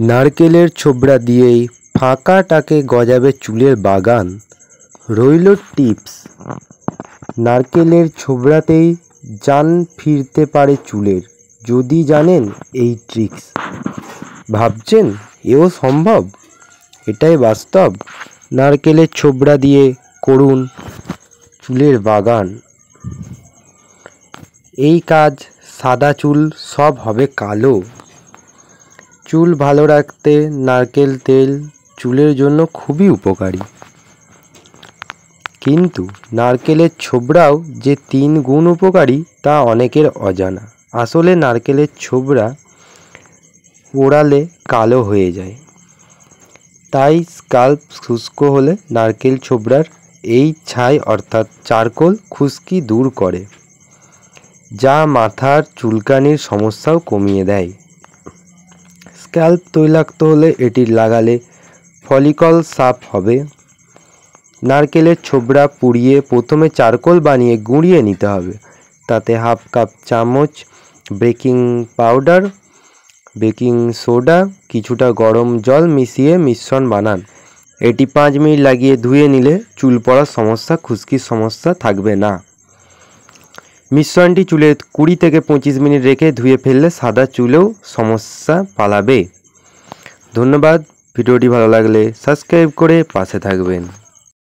নারকেলের ছোবড়া দিয়েই ফাঁকাটাকে গজাবে চুলের বাগান। রইল টিপস, নারকেলের ছোবড়াতেই জান ফিরতে পারে চুলের। যদি জানেন এই ট্রিক্স, ভাবছেন এও সম্ভব? এটাই বাস্তব। নারকেলের ছোবড়া দিয়ে করুন চুলের বাগান। এই কাজ সাদা চুল সব হবে কালো। চুল ভালো রাখতে নারকেল তেল চুলের জন্য খুবই উপকারী। কিন্তু নারকেলের ছোবড়াও যে 3 গুণ উপকারী তা অনেকের অজানা। আসলে নারকেলের ছোবড়া পোড়ালে কালো হয়ে যায়, তাই স্কাল্প শুষ্ক হলে নারকেল ছোবড়ার এই ছাই অর্থাৎ চারকোল খুশকি দূর করে, যা মাথার চুলকানির সমস্যাও কমিয়ে দেয়। স্ক্যাল্প তৈলাক্ত হলে এটি লাগালে ফলিকল সাফ হবে। নারকেলের ছোবড়া পুড়িয়ে প্রথমে চারকোল বানিয়ে গুঁড়িয়ে নিতে হবে। তাতে হাফ কাপ চামচ বেকিং পাউডার, বেকিং সোডা, কিছুটা গরম জল মিশিয়ে মিশ্রণ বানান। এটি 5 মিনিট লাগিয়ে ধুয়ে নিলে চুল পড়ার সমস্যা, খুশকির সমস্যা থাকবে না। মিশ্রণটি চুলে 20 থেকে 25 মিনিট রেখে ধুয়ে ফেললে সাদা চুলেও সমস্যা পালাবে। ধন্যবাদ। ভিডিওটি ভালো লাগলে সাবস্ক্রাইব করে পাশে থাকবেন।